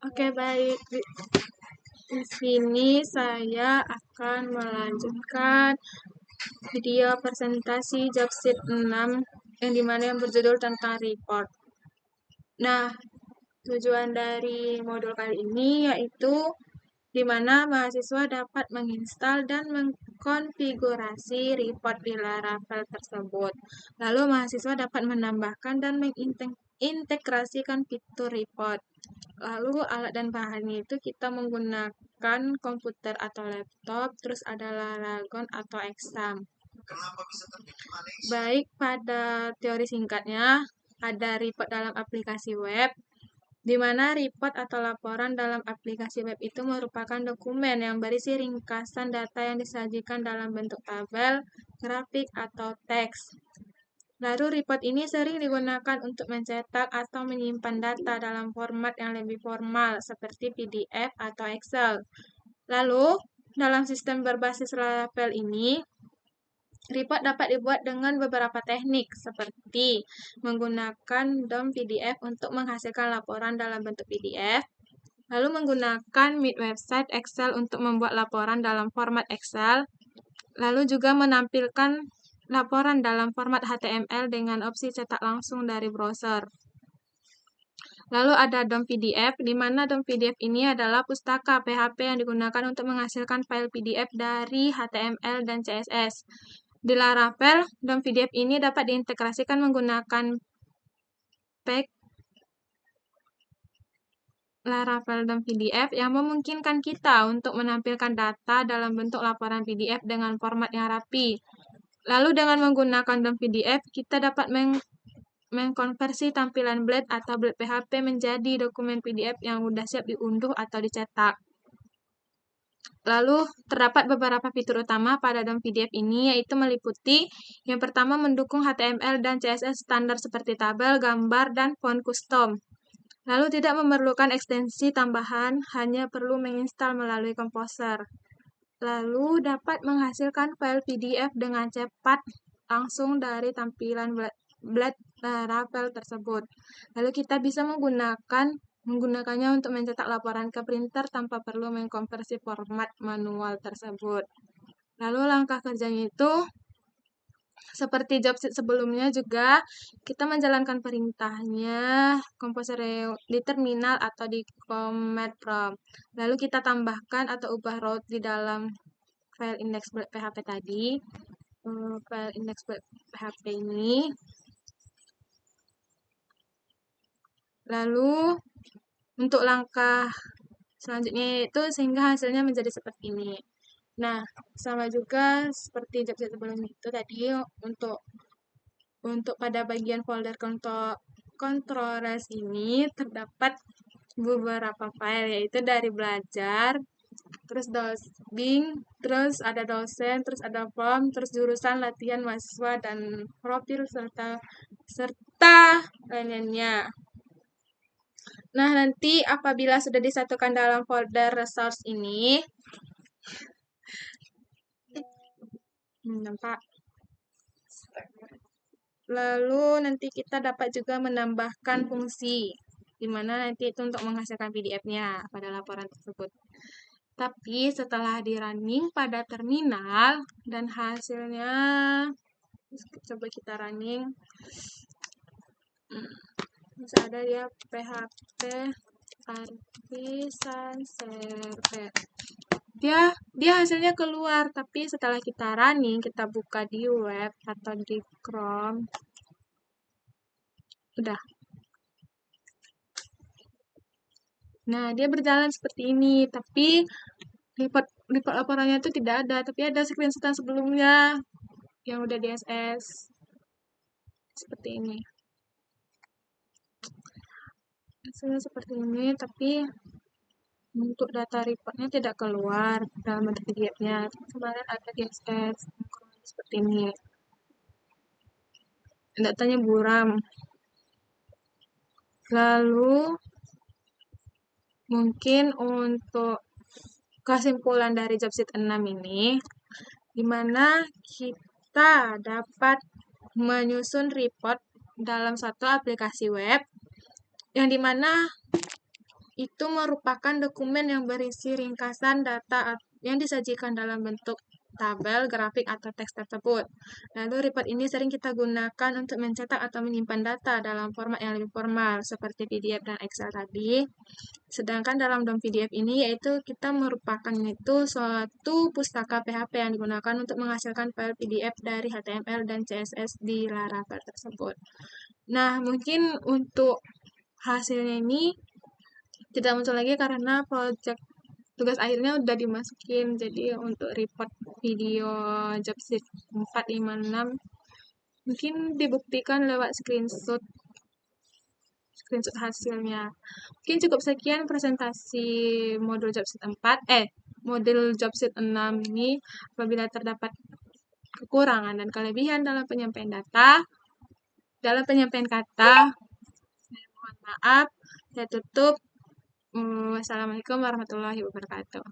Oke, baik. Di sini saya akan melanjutkan video presentasi job sheet 6 yang dimana yang berjudul tentang report. Nah, tujuan dari modul kali ini yaitu di mana mahasiswa dapat menginstal dan mengkonfigurasi report di Laravel tersebut. Lalu mahasiswa dapat menambahkan dan mengintegrasikan fitur report. Lalu alat dan bahannya itu kita menggunakan komputer atau laptop, terus ada Laragon atau Exam. Baik, pada teori singkatnya, ada report dalam aplikasi web, di mana report atau laporan dalam aplikasi web itu merupakan dokumen yang berisi ringkasan data yang disajikan dalam bentuk tabel, grafik, atau teks. Lalu report ini sering digunakan untuk mencetak atau menyimpan data dalam format yang lebih formal seperti PDF atau Excel. Lalu, dalam sistem berbasis Laravel ini, report dapat dibuat dengan beberapa teknik seperti menggunakan DOM PDF untuk menghasilkan laporan dalam bentuk PDF, lalu menggunakan Meet Website Excel untuk membuat laporan dalam format Excel, lalu juga menampilkan laporan dalam format HTML dengan opsi cetak langsung dari browser. Lalu ada DOM PDF, di mana DOM PDF ini adalah pustaka PHP yang digunakan untuk menghasilkan file PDF dari HTML dan CSS. Di Laravel, DOM PDF ini dapat diintegrasikan menggunakan pack Laravel DOM PDF yang memungkinkan kita untuk menampilkan data dalam bentuk laporan PDF dengan format yang rapi. Lalu dengan menggunakan DOM PDF, kita dapat mengkonversi tampilan Blade atau Blade PHP menjadi dokumen PDF yang sudah siap diunduh atau dicetak. Lalu, terdapat beberapa fitur utama pada DOM PDF ini, yaitu meliputi yang pertama mendukung HTML dan CSS standar seperti tabel, gambar, dan font custom. Lalu tidak memerlukan ekstensi tambahan, hanya perlu menginstal melalui Composer. Lalu dapat menghasilkan file PDF dengan cepat langsung dari tampilan Blade Laravel tersebut. Lalu kita bisa menggunakannya untuk mencetak laporan ke printer tanpa perlu mengkonversi format manual tersebut. Lalu langkah kerjanya itu seperti job sheet sebelumnya juga, kita menjalankan perintahnya Composer di terminal atau di command prompt. Lalu kita tambahkan atau ubah route di dalam file index.php tadi. File index.php ini. Lalu, untuk langkah selanjutnya itu sehingga hasilnya menjadi seperti ini. Nah, sama juga seperti job sheet sebelumnya itu tadi untuk pada bagian folder controllers ini terdapat beberapa file, yaitu dari belajar, terus dosbing, terus ada dosen, terus ada form, terus jurusan, latihan mahasiswa, dan profil serta lainnya. Nah, nanti apabila sudah disatukan dalam folder resource ini, nampak. Lalu nanti kita dapat juga menambahkan fungsi, di mana nanti itu untuk menghasilkan PDF-nya pada laporan tersebut. Tapi setelah di running pada terminal dan hasilnya, coba kita running. Bisa ada dia PHP artisan server. Dia hasilnya keluar, tapi setelah kita running, kita buka di web atau di Chrome, udah. Nah, dia berjalan seperti ini, tapi report laporannya itu tidak ada, tapi ada screenshot sebelumnya yang udah DSS seperti ini. Hasilnya seperti ini, tapi untuk data reportnya tidak keluar dalam bentuk PDF-nya. Kemarin ada DSS seperti ini. Datanya buram. Lalu mungkin untuk kesimpulan dari job sheet 6 ini, di mana kita dapat menyusun report dalam satu aplikasi web, yang dimana itu merupakan dokumen yang berisi ringkasan data yang disajikan dalam bentuk tabel, grafik, atau teks tersebut. Lalu report ini sering kita gunakan untuk mencetak atau menyimpan data dalam format yang lebih formal seperti PDF dan Excel tadi. Sedangkan dalam DOM PDF ini yaitu kita merupakan itu suatu pustaka PHP yang digunakan untuk menghasilkan file PDF dari HTML dan CSS di Laravel tersebut. Nah, mungkin untuk hasilnya ini tidak muncul lagi karena tugas akhirnya udah dimasukin. Jadi untuk report video job sheet 456 mungkin dibuktikan lewat screenshot hasilnya. Mungkin cukup sekian presentasi modul job sheet 4 modul job sheet 6 ini. Apabila terdapat kekurangan dan kelebihan dalam penyampaian kata, saya mohon maaf. Saya tutup. Wassalamualaikum warahmatullahi wabarakatuh.